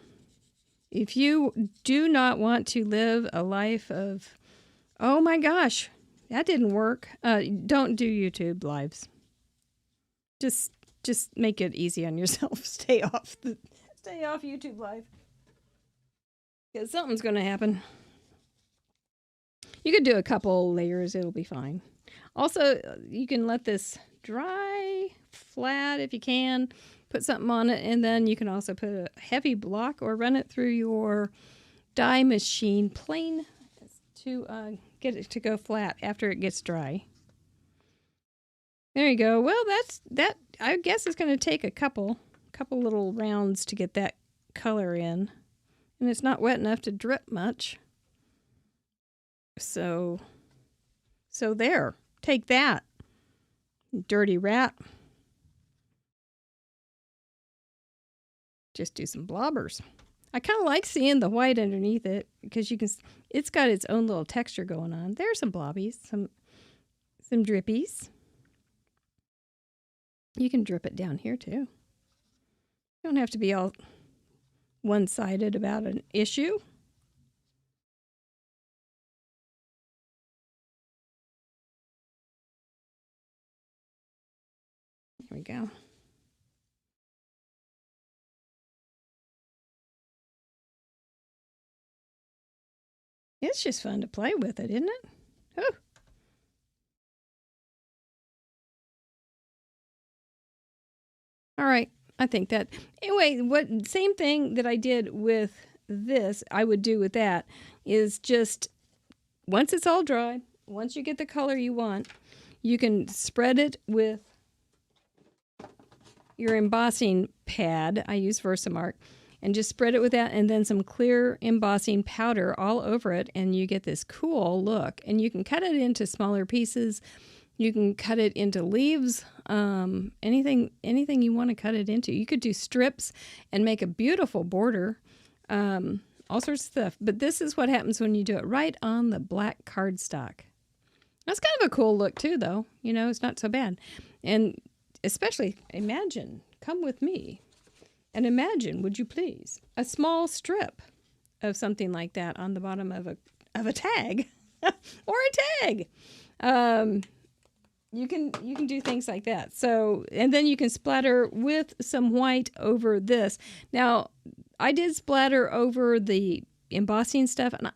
If you do not want to live a life of... Oh my gosh, that didn't work. Don't do YouTube lives. Just make it easy on yourself. Stay off YouTube live. Because something's going to happen. You could do a couple layers. It'll be fine. Also, you can let this dry flat if you can. Put something on it. And then you can also put a heavy block or run it through your dye machine plain to get it to go flat after it gets dry. There you go. Well, that. I guess it's going to take a couple little rounds to get that color in. And it's not wet enough to drip much. So there. Take that, dirty rat. Just do some blobbers. I kind of like seeing the white underneath it because it's got its own little texture going on. There's some blobbies, some drippies. You can drip it down here too. You don't have to be all one-sided about an issue. There we go. It's just fun to play with it, isn't it? Oh. All right. I think that. Anyway, same thing that I did with this, I would do with that, is just once it's all dry, once you get the color you want, you can spread it with your embossing pad. I use Versamark. And just spread it with that and then some clear embossing powder all over it, and you get this cool look. And you can cut it into smaller pieces. You can cut it into leaves, anything you want to cut it into. You could do strips and make a beautiful border, all sorts of stuff. But this is what happens when you do it right on the black cardstock. That's kind of a cool look too, though. You know, it's not so bad. And especially, come with me. And imagine, would you please, a small strip of something like that on the bottom of a tag or a tag. You can do things like that. So, and then you can splatter with some white over this. Now, I did splatter over the embossing stuff, and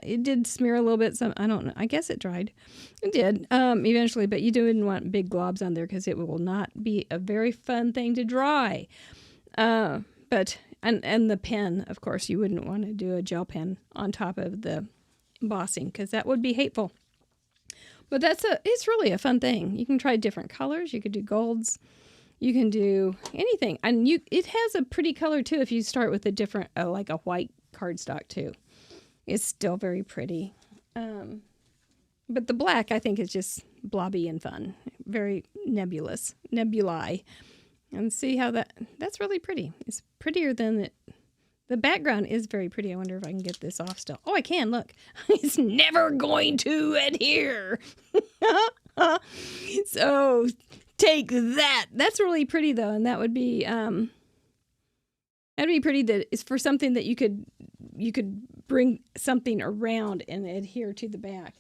it did smear a little bit. I don't know. I guess it dried. It did eventually, but you didn't want big globs on there because it will not be a very fun thing to dry. But the pen, of course, you wouldn't want to do a gel pen on top of the embossing because that would be hateful. But it's really a fun thing. You can try different colors. You could do golds. You can do anything, and it has a pretty color too if you start with a different, like a white cardstock too. It's still very pretty. But the black, I think, is just blobby and fun. Very nebulae. And see how that's really pretty. It's prettier than the background is very pretty. I wonder if I can get this off still. Oh, I can, look. It's never going to adhere. So take that. That's really pretty though. And that would be, that'd be pretty that it's for something that you could bring something around and adhere to the back.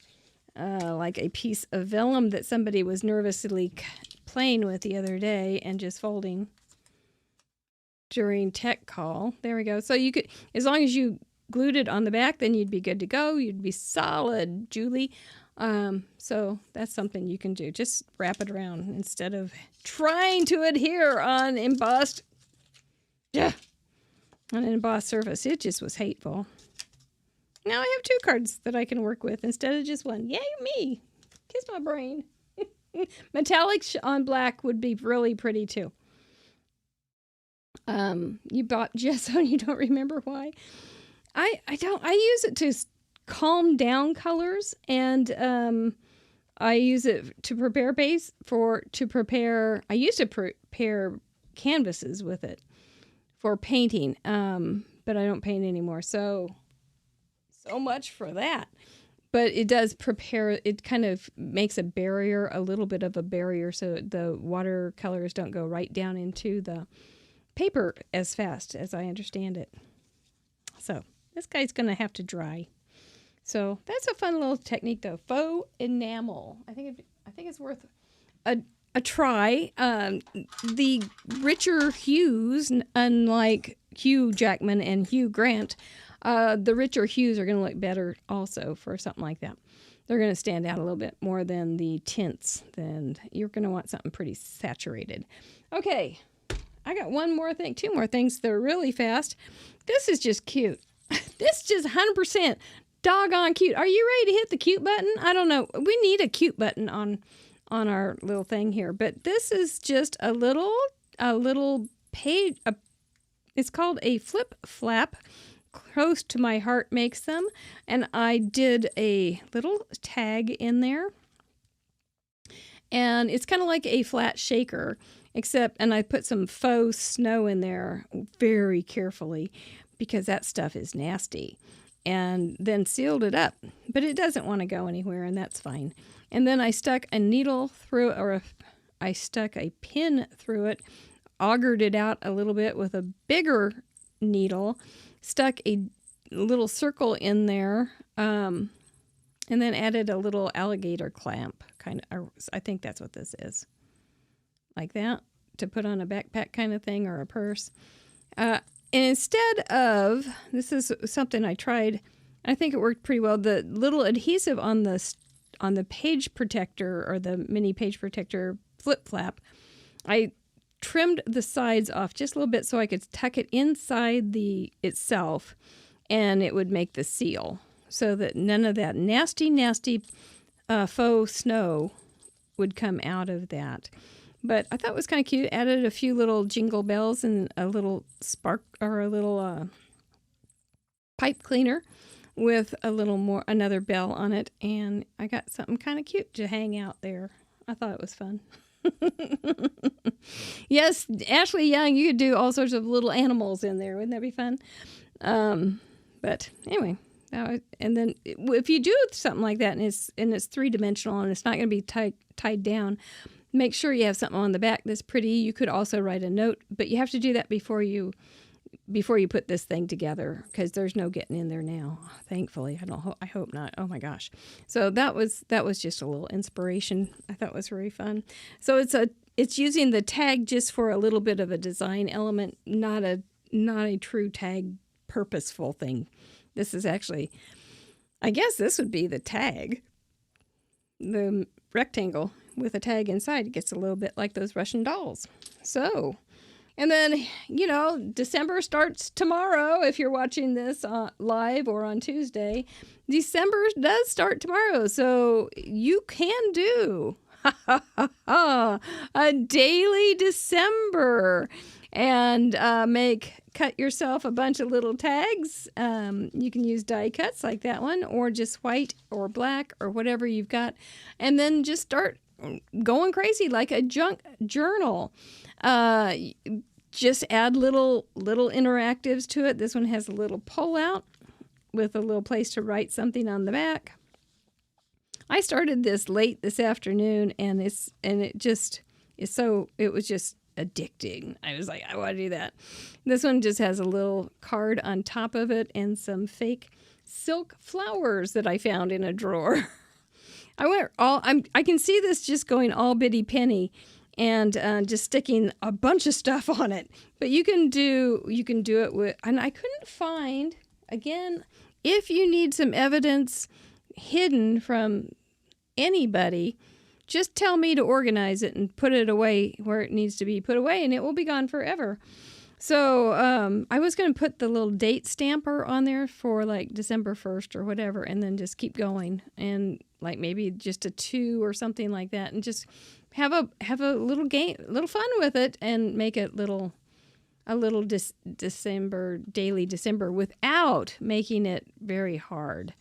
Like a piece of vellum that somebody was nervously playing with the other day and just folding during tech call. There we go. So you could, as long as you glued it on the back, then you'd be good to go. You'd be solid, Julie. So that's something you can do. Just wrap it around instead of trying to adhere on an embossed surface. It just was hateful. Now I have 2 cards that I can work with instead of just one. Yay me! Kiss my brain. Metallic on black would be really pretty too. You bought gesso and you don't remember why? I use it to calm down colors, and I use it to prepare I used to prepare canvases with it for painting, but I don't paint anymore, so much for that. But it does prepare, it kind of makes a little bit of a barrier, so the watercolors don't go right down into the paper as fast, as I understand it. So this guy's going to have to dry. So that's a fun little technique, though. Faux enamel. I think it's worth a try. The richer hues, unlike Hugh Jackman and Hugh Grant, the richer hues are going to look better also for something like that. They're going to stand out a little bit more than the tints. Then you're going to want something pretty saturated. Okay, I got 2 more things. They're really fast. This is just cute. This is just 100% doggone cute. Are you ready to hit the cute button? I don't know. We need a cute button on our little thing here, but this is just a little page. It's called a flip flap. Close to my heart makes them, and I did a little tag in there, and it's kind of like a flat shaker, and I put some faux snow in there very carefully because that stuff is nasty, and then sealed it up, but it doesn't want to go anywhere, and that's fine. And then I stuck a needle through it, or I stuck a pin through it, augured it out a little bit with a bigger needle, stuck a little circle in there, and then added a little alligator clamp, I think that's what this is. Like that, to put on a backpack kind of thing or a purse. And instead of, this is something I tried, I think it worked pretty well, the little adhesive on the page protector, or the mini page protector flip flap, I trimmed the sides off just a little bit so I could tuck it inside itself, and it would make the seal so that none of that nasty faux snow would come out of that. But I thought it was kind of cute. Added a few little jingle bells and a little spark, or a little pipe cleaner with another bell on it, and I got something kind of cute to hang out there. I thought it was fun. Yes, Ashley Young, you could do all sorts of little animals in there. Wouldn't that be fun? But anyway, and then if you do something like that, and it's 3-dimensional and it's not going to be tied down, make sure you have something on the back that's pretty. You could also write a note, but you have to do that before you put this thing together, because there's no getting in there now. Thankfully, I hope not. Oh my gosh! So that was just a little inspiration. I thought was very fun. So it's using the tag just for a little bit of a design element, not a true tag purposeful thing. This is actually, I guess this would be the tag, the rectangle with a tag inside. It gets a little bit like those Russian dolls. So. And then, December starts tomorrow. If you're watching this live or on Tuesday, December does start tomorrow. So you can do a daily December and cut yourself a bunch of little tags. You can use die cuts like that one, or just white or black or whatever you've got. And then just start going crazy like a junk journal. Just add little interactives to it. This one has a little pull out with a little place to write something on the back. I started this late this afternoon, and it was just addicting. I was like, I want to do that. This one just has a little card on top of it and some fake silk flowers that I found in a drawer. I can see this just going all bitty penny and just sticking a bunch of stuff on it. But you can do it with, and I couldn't find, again, if you need some evidence hidden from anybody, just tell me to organize it and put it away where it needs to be put away, and it will be gone forever. So I was going to put the little date stamper on there for like December 1st or whatever, and then just keep going, and like maybe just a 2 or something like that, and just have a little game, little fun with it, and make it a little December, daily December, without making it very hard.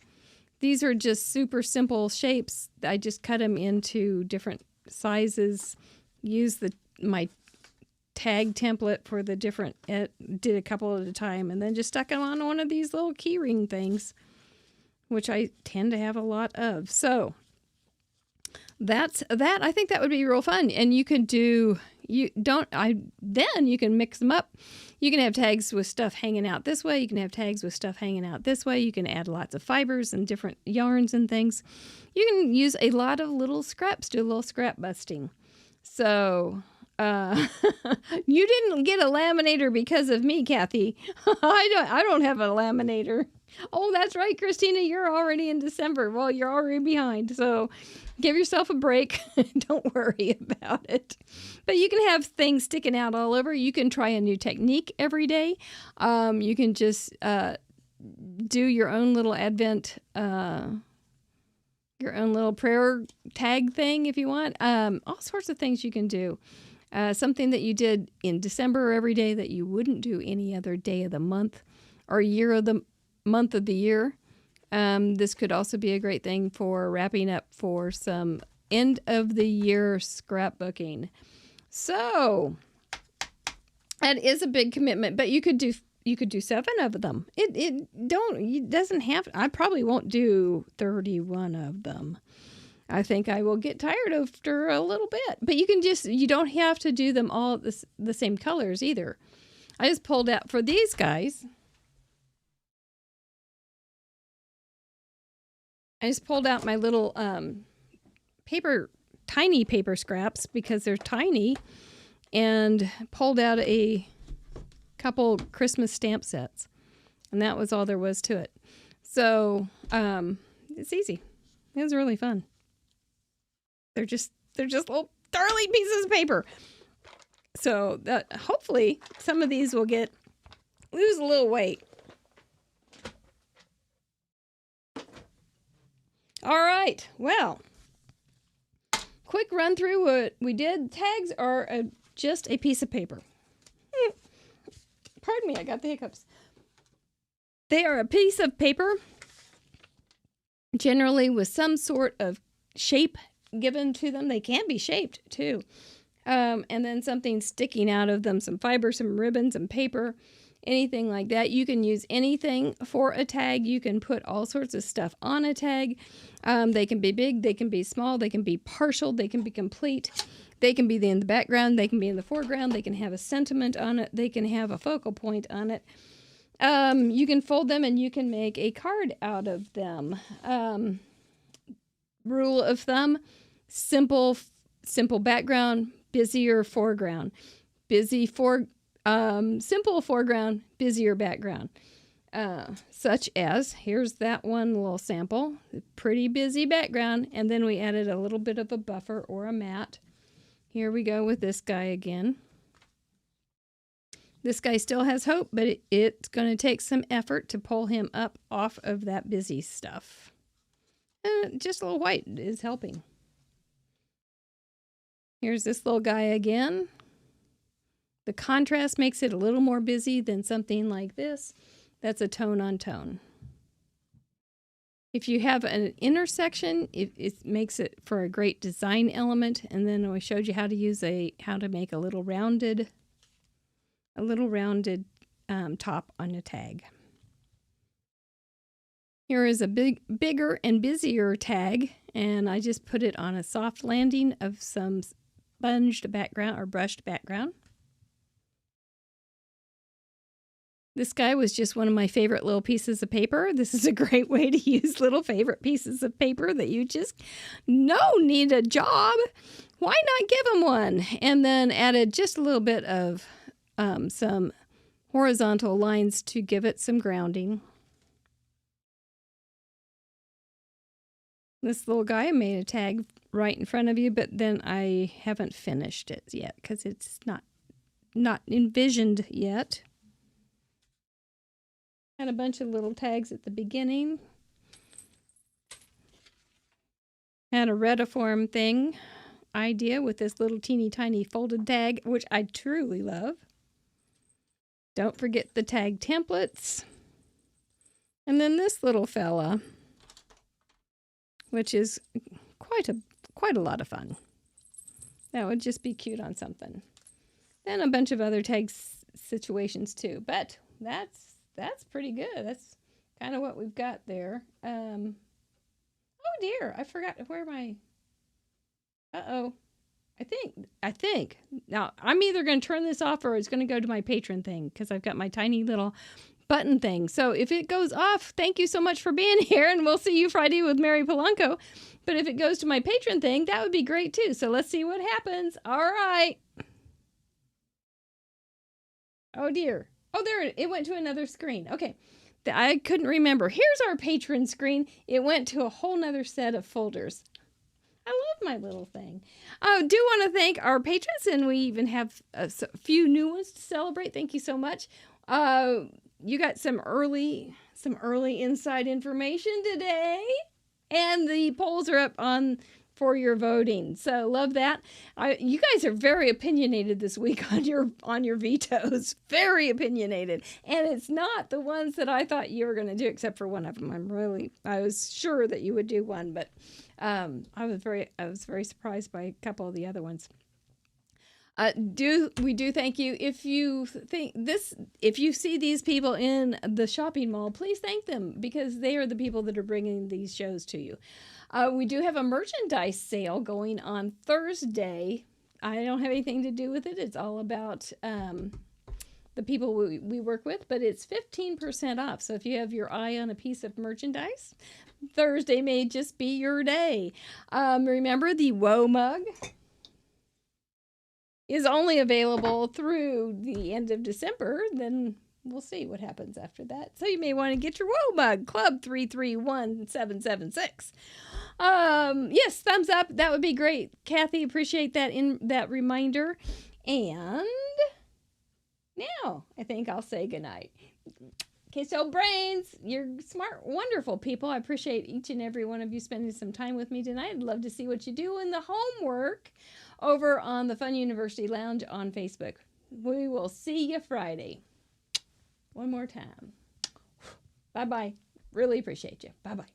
These are just super simple shapes. I just cut them into different sizes, use my tag template for the different, did a couple at a time, and then just stuck them on one of these little key ring things, which I tend to have a lot of. So that's that. I think that would be real fun. And you can then you can mix them up. You can have tags with stuff hanging out this way. You can have tags with stuff hanging out this way. You can add lots of fibers and different yarns and things. You can use a lot of little scraps, do a little scrap busting. So you didn't get a laminator because of me, Kathy. I don't have a laminator. Oh, that's right, Christina, you're already in December. Well, you're already behind. So give yourself a break. Don't worry about it. But you can have things sticking out all over. You can try a new technique every day. You can just do your own little Advent, your own little prayer tag thing if you want. All sorts of things you can do. Something that you did in December every day that you wouldn't do any other day of the month or year of the month of the year. This could also be a great thing for wrapping up for some end of the year scrapbooking. So that is a big commitment, but you could do 7 of them. It doesn't have. I probably won't do 31 of them. I think I will get tired after a little bit, but you don't have to do them all the same colors either. I just pulled out for these guys. I just pulled out my little tiny paper scraps because they're tiny, and pulled out a couple Christmas stamp sets, and that was all there was to it. So it's easy. It was really fun. They're just little darling pieces of paper. So that hopefully some of these will lose a little weight. All right. Well, quick run through what we did. Tags are just a piece of paper. Pardon me, I got the hiccups. They are a piece of paper, generally with some sort of shape given to them. They can be shaped too. And then something sticking out of them, some fiber, some ribbon, some paper, anything like that. You can use anything for a tag. You can put all sorts of stuff on a tag. They can be big, they can be small, they can be partial, they can be complete. They can be in the background, they can be in the foreground, they can have a sentiment on it, they can have a focal point on it. You can fold them and you can make a card out of them. Rule of thumb, simple background, busier foreground. Simple foreground, busier background. Such as, here's that one little sample, pretty busy background, and then we added a little bit of a buffer or a mat. Here we go with this guy again. This guy still has hope, but it's going to take some effort to pull him up off of that busy stuff. Just a little white is helping. Here's this little guy again. The contrast makes it a little more busy than something like this. That's a tone on tone. If you have an intersection, it makes it for a great design element. And then I showed you how to make a little rounded top on a tag. Here is a bigger and busier tag, and I just put it on a soft landing of some sponged background or brushed background. This guy was just one of my favorite little pieces of paper. This is a great way to use little favorite pieces of paper that you just know need a job. Why not give them one? And then added just a little bit of some horizontal lines to give it some grounding. This little guy, I made a tag right in front of you, but then I haven't finished it yet because it's not not envisioned yet. Had a bunch of little tags at the beginning. Had a retiform thing idea with this little teeny tiny folded tag, which I truly love. Don't forget the tag templates. And then this little fella, which is quite a lot of fun. That would just be cute on something. And a bunch of other tag situations too. But that's pretty good. That's kind of what we've got there. Oh dear, I forgot where my... Uh-oh. I think. Now, I'm either going to turn this off or it's going to go to my patron thing because I've got my tiny little button thing. So if it goes off, thank you so much for being here, and we'll see you Friday with Mary Polanco. But if it goes to my patron thing, that would be great too. So let's see what happens. All right. Oh dear. Oh, there it went to another screen. Okay. I couldn't remember. Here's our patron screen. It went to a whole nother set of folders. I love my little thing. I do want to thank our patrons, and we even have a few new ones to celebrate. Thank you so much. You got some early inside information today, and the polls are up for your voting. So love that. You guys are very opinionated this week on your vetoes. Very opinionated, and it's not the ones that I thought you were going to do, except for one of them. I was sure that you would do one, but I was very surprised by a couple of the other ones. We do thank you. If you see these people in the shopping mall, please thank them because they are the people that are bringing these shows to you. We do have a merchandise sale going on Thursday. I don't have anything to do with it. It's all about the people we work with, but it's 15% off. So if you have your eye on a piece of merchandise, Thursday may just be your day. Remember, the Woe mug is only available through the end of December. Then we'll see what happens after that. So you may want to get your Woe mug, Club 331776. Yes, thumbs up. That would be great. Kathy, appreciate that reminder. And now I think I'll say goodnight. Okay, so brains, you're smart, wonderful people. I appreciate each and every one of you spending some time with me tonight. I'd love to see what you do in the homework over on the Fun University Lounge on Facebook. We will see you Friday. One more time. Bye-bye. Really appreciate you. Bye-bye.